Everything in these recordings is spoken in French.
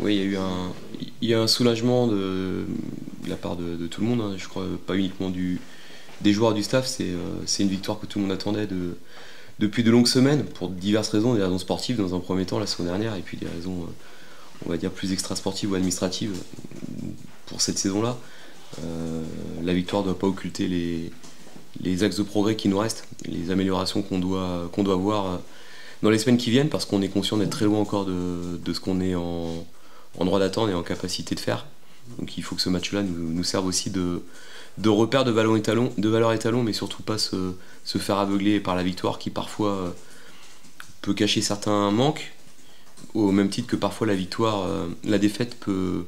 Oui, il y a un soulagement de la part de tout le monde, hein. Je crois pas uniquement des joueurs du staff, c'est une victoire que tout le monde attendait depuis de longues semaines, pour diverses raisons, des raisons sportives dans un premier temps la saison dernière, et puis des raisons, on va dire, plus extrasportives ou administratives pour cette saison-là. La victoire ne doit pas occulter les axes de progrès qui nous restent, les améliorations qu'on doit voir dans les semaines qui viennent, parce qu'on est conscient d'être très loin encore de ce qu'on est en droit d'attendre et en capacité de faire. Donc il faut que ce match-là nous serve aussi de repère, de valeur étalon, mais surtout pas se faire aveugler par la victoire qui parfois peut cacher certains manques, au même titre que parfois la défaite peut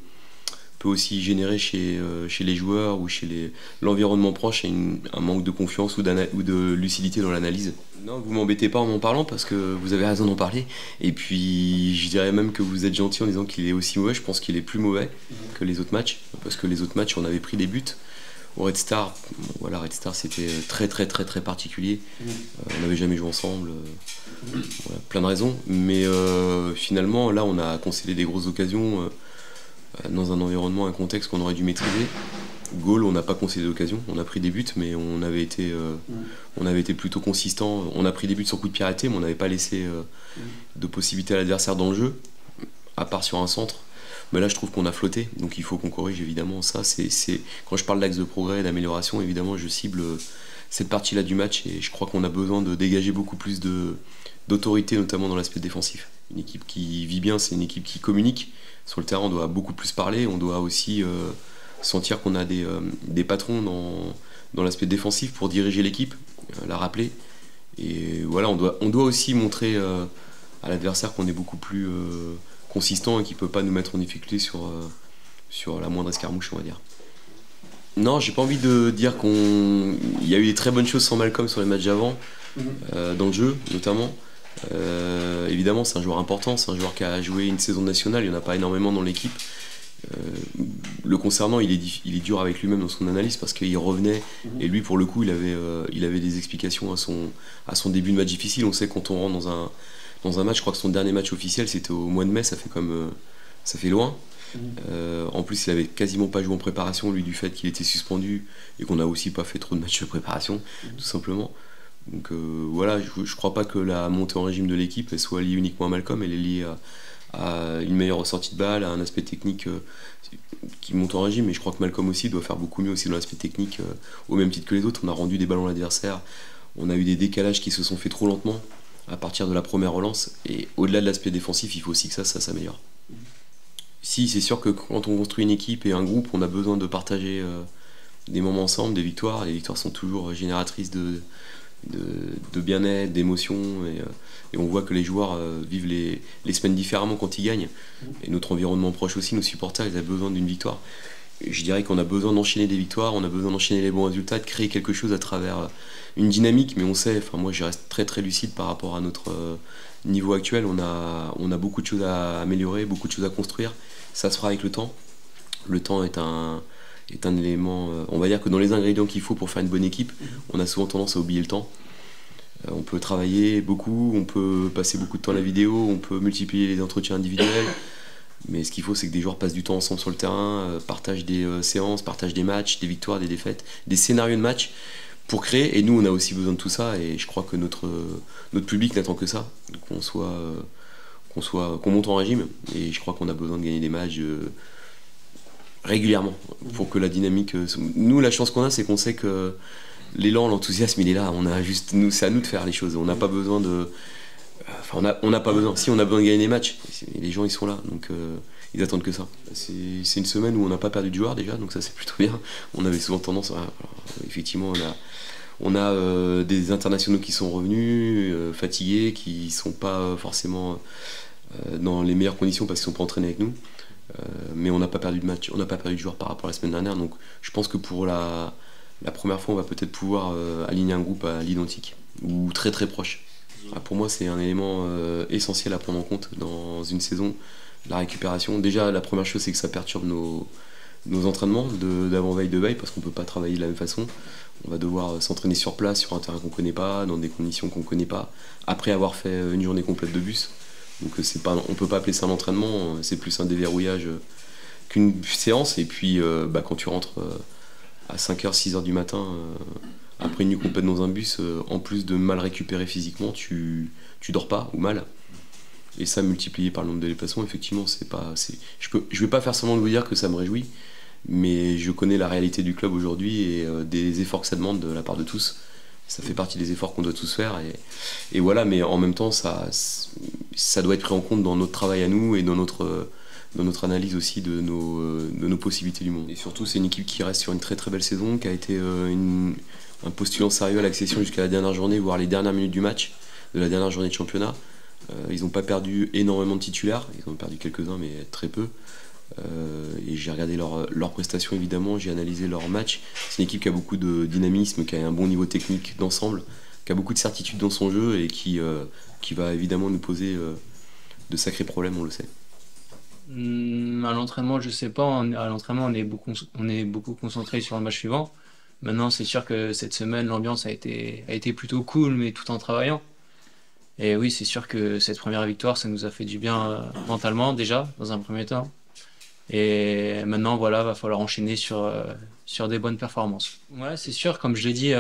aussi générer chez les joueurs ou chez l'environnement proche un manque de confiance ou de lucidité dans l'analyse. Non, vous m'embêtez pas en m'en parlant parce que vous avez raison d'en parler. Et puis je dirais même que vous êtes gentil en disant qu'il est aussi mauvais. Je pense qu'il est plus mauvais que les autres matchs, parce que les autres matchs on avait pris des buts. Au Red Star, bon, voilà, Red Star c'était très particulier. On n'avait jamais joué ensemble, voilà, plein de raisons. Mais finalement là on a concédé des grosses occasions dans un environnement, un contexte qu'on aurait dû maîtriser. Goal, on n'a pas concédé d'occasion, on a pris des buts, mais on avait été plutôt consistant. On a pris des buts sur coup de pied arrêté, mais on n'avait pas laissé de possibilité à l'adversaire dans le jeu, à part sur un centre. Mais là, je trouve qu'on a flotté, donc il faut qu'on corrige évidemment ça. Quand je parle d'axe de progrès et d'amélioration, évidemment, je cible cette partie-là du match, et je crois qu'on a besoin de dégager beaucoup plus d'autorité, notamment dans l'aspect défensif. Une équipe qui vit bien, c'est une équipe qui communique. Sur le terrain, on doit beaucoup plus parler, on doit aussi sentir qu'on a des patrons dans l'aspect défensif pour diriger l'équipe, la rappeler. Et voilà, on doit aussi montrer à l'adversaire qu'on est beaucoup plus consistant et qu'il ne peut pas nous mettre en difficulté sur la moindre escarmouche, on va dire. Non, j'ai pas envie de dire qu'il y a eu des très bonnes choses sans Malcolm sur les matchs d'avant, dans le jeu notamment. Évidemment, c'est un joueur important, c'est un joueur qui a joué une saison nationale, il n'y en a pas énormément dans l'équipe. Le concernant, il est dur avec lui-même dans son analyse parce qu'il revenait, et lui pour le coup il avait des explications à son début de match difficile. On sait quand on rentre dans un match, je crois que son dernier match officiel c'était au mois de mai, ça fait loin. En plus il avait quasiment pas joué en préparation, lui, du fait qu'il était suspendu et qu'on n'a aussi pas fait trop de matchs de préparation, tout simplement. Donc voilà, je crois pas que la montée en régime de l'équipe elle soit liée uniquement à Malcolm, elle est liée à une meilleure sortie de balle, à un aspect technique qui monte en régime, mais je crois que Malcolm aussi doit faire beaucoup mieux aussi dans l'aspect technique, au même titre que les autres. On a rendu des ballons à l'adversaire, on a eu des décalages qui se sont faits trop lentement à partir de la première relance, et au-delà de l'aspect défensif, il faut aussi que ça s'améliore. Si, c'est sûr que quand on construit une équipe et un groupe, on a besoin de partager des moments ensemble, des victoires. Les victoires sont toujours génératrices de bien-être, d'émotion, et on voit que les joueurs vivent les semaines différemment quand ils gagnent, et notre environnement proche aussi, nos supporters, ils ont besoin d'une victoire. Je dirais qu'on a besoin d'enchaîner des victoires, on a besoin d'enchaîner les bons résultats, de créer quelque chose à travers une dynamique, mais on sait, enfin moi je reste très lucide par rapport à notre niveau actuel. On a beaucoup de choses à améliorer, beaucoup de choses à construire, ça se fera avec le temps. Le temps est un élément, on va dire que dans les ingrédients qu'il faut pour faire une bonne équipe, on a souvent tendance à oublier le temps. On peut travailler beaucoup, on peut passer beaucoup de temps à la vidéo, on peut multiplier les entretiens individuels, mais ce qu'il faut, c'est que des joueurs passent du temps ensemble sur le terrain, partagent des séances, partagent des matchs, des victoires, des défaites, des scénarios de match pour créer. Et nous, on a aussi besoin de tout ça, et je crois que notre public n'attend que ça, qu'on monte en régime, et je crois qu'on a besoin de gagner des matchs régulièrement pour que la dynamique. Nous, la chance qu'on a, c'est qu'on sait que l'élan, l'enthousiasme, il est là. C'est à nous de faire les choses. On n'a pas besoin de. Enfin, on n'a pas besoin. Si, on a besoin de gagner des matchs. Et les gens, ils sont là, donc ils attendent que ça. C'est une semaine où on n'a pas perdu de joueurs déjà, donc ça c'est plutôt bien. On avait souvent tendance à. Effectivement, on a des internationaux qui sont revenus, fatigués, qui sont pas forcément dans les meilleures conditions parce qu'ils sont pas entraînés avec nous. Mais on n'a pas perdu de match, on n'a pas perdu de joueurs par rapport à la semaine dernière, donc je pense que pour la première fois on va peut-être pouvoir aligner un groupe à l'identique ou très proche. Pour moi c'est un élément essentiel à prendre en compte dans une saison, la récupération. Déjà la première chose c'est que ça perturbe nos entraînements d'avant-veille, de veille, parce qu'on ne peut pas travailler de la même façon. On va devoir s'entraîner sur place, sur un terrain qu'on ne connaît pas, dans des conditions qu'on ne connaît pas, après avoir fait une journée complète de bus. Donc on peut pas appeler ça un entraînement, c'est plus un déverrouillage qu'une séance. Et puis quand tu rentres à 5h, 6h du matin, après une nuit complète dans un bus, en plus de mal récupérer physiquement, tu dors pas ou mal. Et ça, multiplié par le nombre de déplacements, effectivement, je vais pas faire semblant de vous dire que ça me réjouit, mais je connais la réalité du club aujourd'hui et des efforts que ça demande de la part de tous. Ça fait partie des efforts qu'on doit tous faire. Et voilà, mais en même temps, ça doit être pris en compte dans notre travail à nous et dans notre analyse aussi de nos possibilités du monde. Et surtout, c'est une équipe qui reste sur une très très belle saison, qui a été un postulant sérieux à l'accession jusqu'à la dernière journée, voire les dernières minutes du match, de la dernière journée de championnat. Ils n'ont pas perdu énormément de titulaires, ils en ont perdu quelques-uns, mais très peu. Et j'ai regardé leurs prestations évidemment, j'ai analysé leur match. C'est une équipe qui a beaucoup de dynamisme, qui a un bon niveau technique d'ensemble, qui a beaucoup de certitude dans son jeu et qui va évidemment nous poser de sacrés problèmes, on le sait. À l'entraînement, je sais pas. À l'entraînement, on est beaucoup concentré sur le match suivant. Maintenant, c'est sûr que cette semaine, l'ambiance a été plutôt cool, mais tout en travaillant. Et oui, c'est sûr que cette première victoire, ça nous a fait du bien mentalement déjà, dans un premier temps. Et maintenant, voilà, va falloir enchaîner sur des bonnes performances. Ouais, c'est sûr, comme je l'ai dit,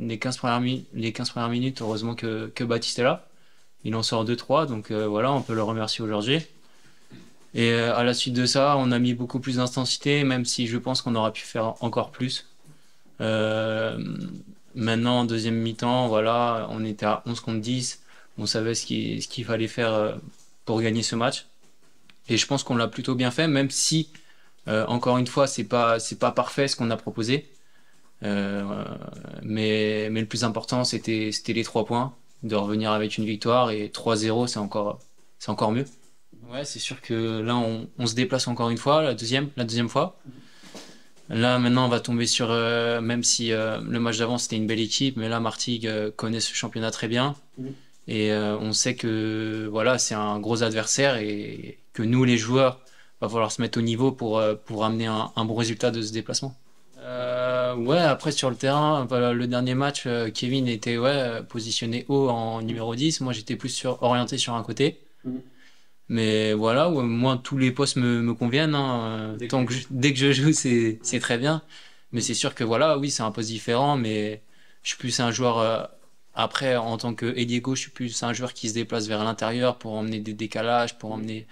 les 15 premières minutes, heureusement que Baptiste est là. Il en sort 2-3, donc voilà, on peut le remercier aujourd'hui. Et à la suite de ça, on a mis beaucoup plus d'intensité, même si je pense qu'on aurait pu faire encore plus. Euh, Maintenant, en deuxième mi-temps, voilà, on était à 11 contre 10. On savait ce qu'il fallait faire pour gagner ce match. Et je pense qu'on l'a plutôt bien fait, même si, encore une fois, c'est pas parfait ce qu'on a proposé. Euh, mais le plus important, c'était les 3 points, de revenir avec une victoire. Et 3-0, c'est encore mieux. Ouais, c'est sûr que là, on se déplace encore une fois, la deuxième fois. Là, maintenant, on va tomber sur, même si le match d'avant, c'était une belle équipe, mais là, Martigues connaît ce championnat très bien. Et on sait que voilà, c'est un gros adversaire et que nous, les joueurs, va falloir se mettre au niveau pour amener un bon résultat de ce déplacement. Ouais, après sur le terrain, voilà, le dernier match, Kevin était ouais, positionné haut en numéro 10. Moi, j'étais plus orienté sur un côté. Mais voilà, ouais, moi, tous les postes me conviennent, hein. Dès que je joue, c'est très bien. Mais c'est sûr que voilà, oui, c'est un poste différent, mais je suis plus un joueur. Après, en tant que ailier gauche, je suis plus un joueur qui se déplace vers l'intérieur pour emmener des décalages, pour emmener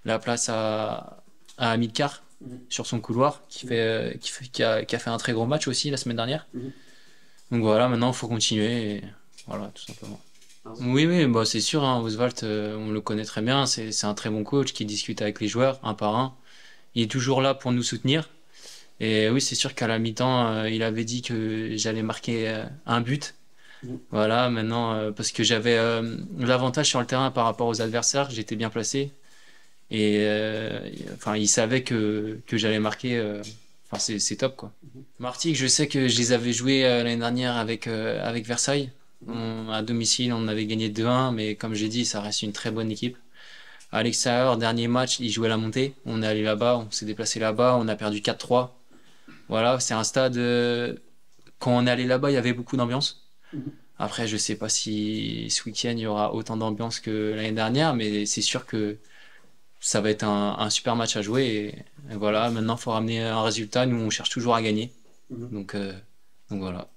la place à Amilcar sur son couloir, qui a fait un très gros match aussi la semaine dernière. Donc voilà, maintenant, il faut continuer. Et voilà, tout simplement. Oui, oui, bah, c'est sûr, hein, Oswald, on le connaît très bien. C'est un très bon coach qui discute avec les joueurs un par un. Il est toujours là pour nous soutenir. Et oui, c'est sûr qu'à la mi-temps, il avait dit que j'allais marquer un but. Voilà, maintenant, parce que j'avais l'avantage sur le terrain par rapport aux adversaires, j'étais bien placé. Et enfin, il savait que j'allais marquer. Enfin, c'est top, quoi. Martigues, je sais que je les avais joués l'année dernière avec Versailles. À domicile, on avait gagné 2-1, mais comme j'ai dit, ça reste une très bonne équipe. À l'extérieur, dernier match, ils jouaient la montée. On est allé là-bas, on s'est déplacé là-bas, on a perdu 4-3. Voilà, c'est un stade. Quand on est allé là-bas, il y avait beaucoup d'ambiance. Après, je sais pas si ce week-end il y aura autant d'ambiance que l'année dernière, mais c'est sûr que ça va être un super match à jouer. Et voilà, maintenant, il faut ramener un résultat. Nous, on cherche toujours à gagner. Donc, donc voilà.